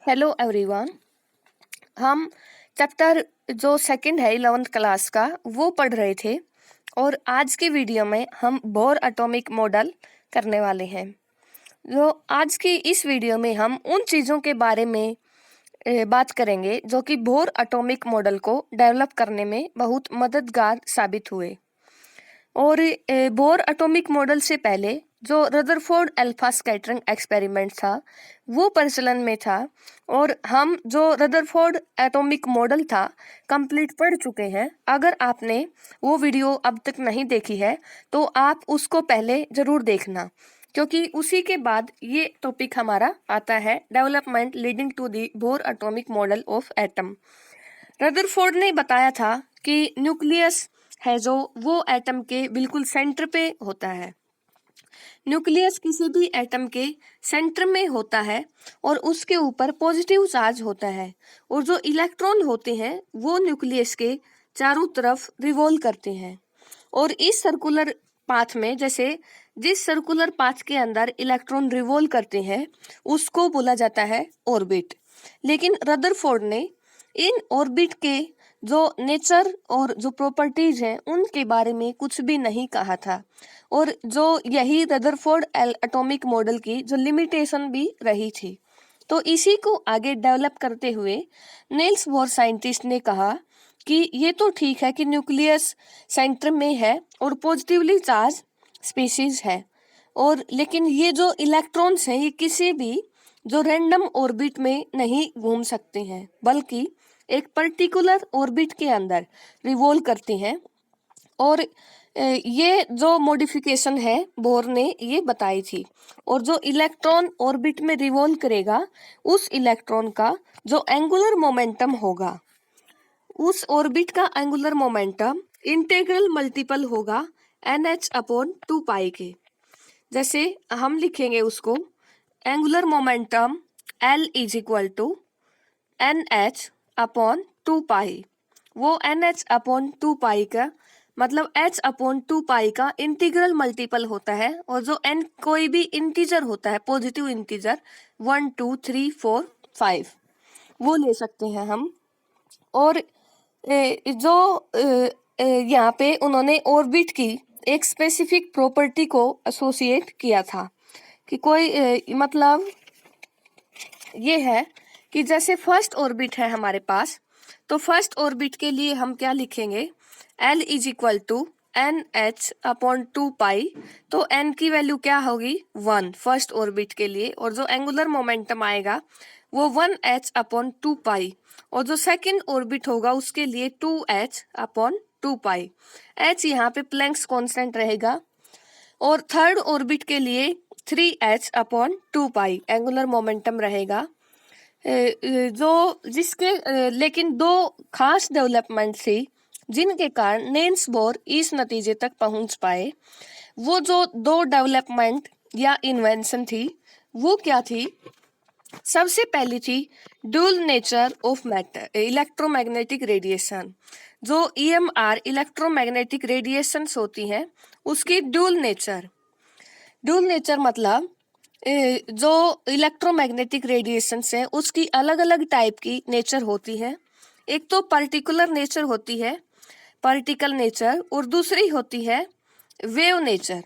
Hello everyone. हम chapter जो second है 11th क्लास का वो पढ़ रहे थे और आज की वीडियो में हम बोर एटॉमिक मॉडल करने वाले हैं। जो आज की इस वीडियो में हम उन चीज़ों के बारे में बात करेंगे जो कि बोर एटॉमिक मॉडल को डेवलप करने में बहुत मददगार साबित हुए। और बोर एटॉमिक मॉडल से पहले जो रदरफोर्ड अल्फा स्कैटरिंग एक्सपेरिमेंट था वो प्रचलन में था और हम जो रदरफोर्ड एटॉमिक मॉडल था कंप्लीट पढ़ चुके हैं। अगर आपने वो वीडियो अब तक नहीं देखी है तो आप उसको पहले जरूर देखना, क्योंकि उसी के बाद ये टॉपिक हमारा आता है development leading to the Bohr atomic model of atom. Rutherford ने बताया था कि न्यूक्लियस है जो वो एटम के बिल्कुल सेंटर पे होता है। न्यूक्लियस किसी भी एटम के सेंटर में होता है और उसके ऊपर पॉजिटिव चार्ज होता है और जो इलेक्ट्रॉन होते हैं वो न्यूक्लियस के चारों तरफ रिवॉल्व करते हैं। और इस सर्कुलर पाथ में, जैसे जिस सर्कुलर पाथ के अंदर इलेक्ट्रॉन रिवॉल्व करते हैं उसको बोला जाता है ऑर्बिट। लेकिन रदरफोर्ड ने इन ऑर्बिट के जो नेचर और जो प्रॉपर्टीज हैं उनके बारे में कुछ भी नहीं कहा था और जो यही रदरफोर्ड एटॉमिक मॉडल की जो लिमिटेशन भी रही थी। तो इसी को आगे डेवलप करते हुए नेल्स बोर साइंटिस्ट ने कहा कि ये तो ठीक है कि न्यूक्लियस सेंटर में है और पॉजिटिवली चार्ज स्पीशीज है, और लेकिन ये जो इलेक्ट्रॉन्स हैं ये किसी भी जो रैंडम ऑर्बिट में नहीं घूम सकते हैं बल्कि एक पर्टिकुलर ऑर्बिट के अंदर रिवॉल्व करते हैं। और ये जो मॉडिफिकेशन है बोर ने ये बताई थी। और जो इलेक्ट्रॉन ऑर्बिट में रिवॉल्व करेगा उस इलेक्ट्रॉन का जो एंगुलर मोमेंटम होगा, उस ऑर्बिट का एंगुलर मोमेंटम इंटीग्रल मल्टीपल होगा NH/2 के। जैसे हम लिखेंगे उसको angular momentum L is equal to NH/2 वो NH/2 का मतलब H/2 का इंटीग्रल मल्टीपल होता है और जो n कोई भी इंटीजर होता है पॉजिटिव इंटीजर 1 2 3 4 5 वो ले सकते हैं हम। और जो यहाँ पे उन्होंने ऑर्बिट की एक स्पेसिफिक प्रॉपर्टी को एसोसिएट किया था कि कोई मतलब ये है कि जैसे फर्स्ट ऑर्बिट है हमारे पास, तो फर्स्ट ऑर्बिट के लिए हम क्या लिखेंगे L is equal to NH/2 तो n की वैल्यू क्या होगी 1 फर्स्ट ऑर्बिट के लिए, और जो एंगुलर मोमेंटम आएगा वो 1h/2 और जो सेकंड ऑर्बिट होगा उसके लिए 2h/2 h यहाँ पे प्लैंक्स कांस्टेंट रहेगा। और थर्ड ऑर्बिट के लिए 3h/2 एंगुलर मोमेंटम रहेगा। जो जिसके लेकिन दो खास डेवलपमेंट थी जिनके कारण नेल्स बोर इस नतीजे तक पहुंच पाए। वो जो दो डेवलपमेंट या इन्वेंशन थी वो क्या थी? सबसे पहली थी dual nature of matter electromagnetic radiation. जो EMR इलेक्ट्रोमैग्नेटिक रेडिएशंस होती हैं उसकी ड्यूल नेचर मतलब जो इलेक्ट्रोमैग्नेटिक रेडिएशंस है उसकी अलग अलग टाइप की नेचर होती है। एक तो पर्टिकुलर नेचर होती है पार्टिकल नेचर, और दूसरी होती है वेव नेचर।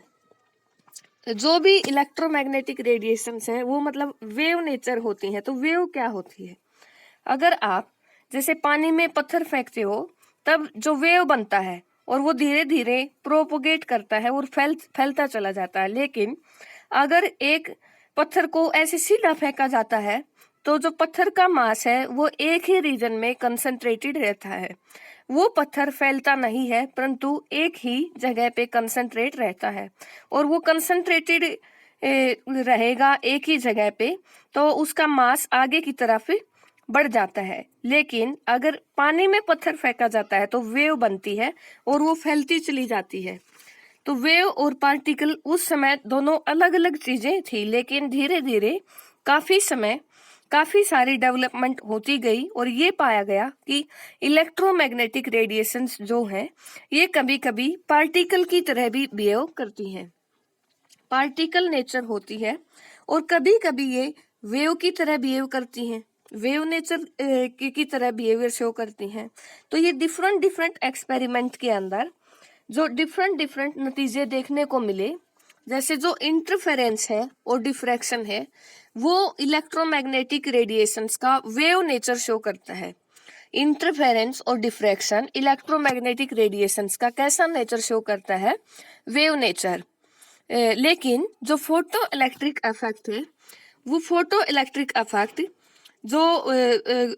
जो भी इलेक्ट्रोमैग्नेटिक रेडिएशंस हैं वो मतलब वेव नेचर होती हैं। तो वेव क्या होती है? अगर आप जैसे पानी में पत्थर फेंकते हो तब जो वेव बनता है और वो धीरे धीरे प्रोपोगेट करता है और फैलता चला जाता है। लेकिन अगर एक पत्थर को ऐसे सीधा फेंका जाता है तो जो पत्थर का मास है वो एक ही रीजन में कंसंट्रेटेड रहता है। वो पत्थर फैलता नहीं है परंतु एक ही जगह पे कंसंट्रेट रहता है और वो कंसंट्रेटेड रहेगा एक ही जगह पे, तो उसका मास आगे की तरफ बढ़ जाता है। लेकिन अगर पानी में पत्थर फेंका जाता है तो वेव बनती है और वो फैलती चली जाती है। तो वेव और पार्टिकल उस समय दोनों अलग अलग चीजें थी, लेकिन धीरे धीरे काफी सारी डेवलपमेंट होती गई और ये पाया गया कि इलेक्ट्रोमैग्नेटिक रेडिएशंस जो हैं ये कभी कभी पार्टिकल की तरह भी बिहेव करती हैं। पार्टिकल नेचर होती है और कभी कभी ये वेव की तरह बिहेव करती हैं। वेव नेचर की तरह बिहेवियर शो करती हैं। तो ये डिफरेंट डिफरेंट एक्सपेरिमेंट के अंदर जो डिफरेंट डिफरेंट नतीजे देखने को मिले, जैसे जो इंटरफेरेंस है और डिफ्रैक्शन है, वो इलेक्ट्रोमैग्नेटिक रेडिएशंस का वेव नेचर शो करता है। इंटरफेरेंस और डिफ्रैक्शन इलेक्ट्रोमैग्नेटिक रेडिएशंस का कैसा नेचर शो करता है? Wave nature. लेकिन जो फोटो इलेक्ट्रिक इफेक्ट है, वो फोटो इलेक्ट्रिक इफेक्ट जो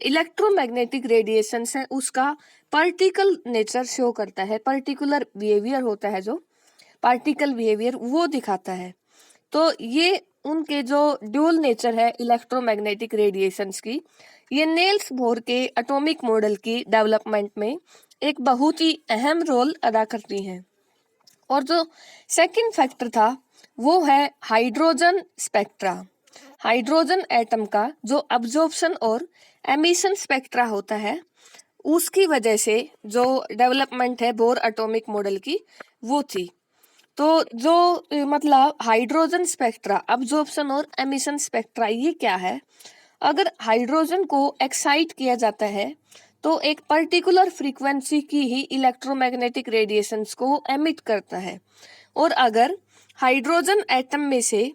इलेक्ट्रोमैग्नेटिक रेडिएशंस है उसका पार्टिकल नेचर शो करता है, पर्टिकुलर बिहेवियर होता है, जो पार्टिकल बिहेवियर वो दिखाता है। तो ये उनके जो ड्यूल नेचर है इलेक्ट्रोमैग्नेटिक रेडिएशंस की, ये नेल्स बोर के एटॉमिक मॉडल की डेवलपमेंट में एक बहुत ही अहम रोल अदा करती हैं। और जो सेकंड फैक्टर था वो है हाइड्रोजन स्पेक्ट्रा। हाइड्रोजन एटम का जो अब्जॉर्प्शन और एमिशन स्पेक्ट्रा होता है, उसकी वजह से जो डेवलपमेंट है बोर एटॉमिक मॉडल की वो थी। तो जो मतलब हाइड्रोजन स्पेक्ट्रा, अब्जॉर्प्शन और एमिशन स्पेक्ट्रा, ये क्या है? अगर हाइड्रोजन को एक्साइट किया जाता है तो एक पर्टिकुलर फ्रीक्वेंसी की ही इलेक्ट्रोमैग्नेटिक रेडिएशंस को एमिट करता है। और अगर हाइड्रोजन एटम में से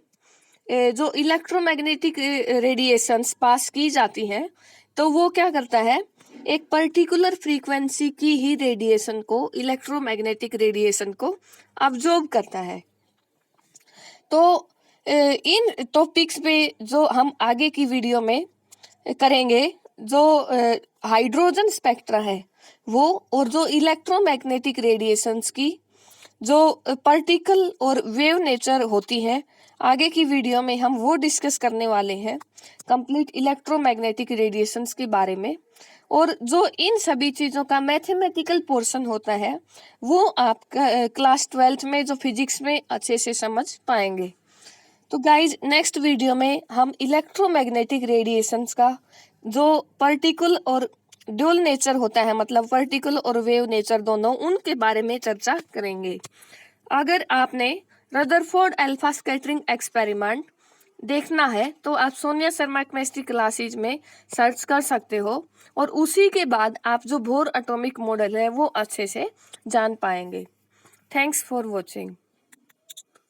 जो इलेक्ट्रोमैग्नेटिक रेडिएशंस पास की जाती हैं तो वो क्या करता है? एक पर्टिकुलर फ्रीक्वेंसी की ही रेडिएशन को, इलेक्ट्रोमैग्नेटिक रेडिएशन को अब्जॉर्ब करता है। तो इन टॉपिक्स पे जो हम आगे की वीडियो में करेंगे, जो हाइड्रोजन स्पेक्ट्रा है वो, और जो इलेक्ट्रोमैग्नेटिक रेडिएशंस की जो पार्टिकल और वेव नेचर होती है, आगे की वीडियो में हम वो डिस्कस करने वाले हैं कंप्लीट इलेक्ट्रोमैग्नेटिक रेडिएशंस के बारे में। और जो इन सभी चीज़ों का मैथमेटिकल पोर्शन होता है वो आप क्लास 12th में जो फिजिक्स में अच्छे से समझ पाएंगे। तो गाइज नेक्स्ट वीडियो में हम इलेक्ट्रोमैग्नेटिक रेडिएशंस का जो पार्टिकल और ड्यूल नेचर होता है, मतलब पार्टिकल और वेव नेचर दोनों, उनके बारे में चर्चा करेंगे। अगर आपने रदरफोर्ड अल्फा स्कैटरिंग एक्सपेरिमेंट देखना है तो आप सोनिया शर्मा केमिस्ट्री क्लासेज में सर्च कर सकते हो, और उसी के बाद आप जो बोर एटॉमिक मॉडल है वो अच्छे से जान पाएंगे। Thanks for watching.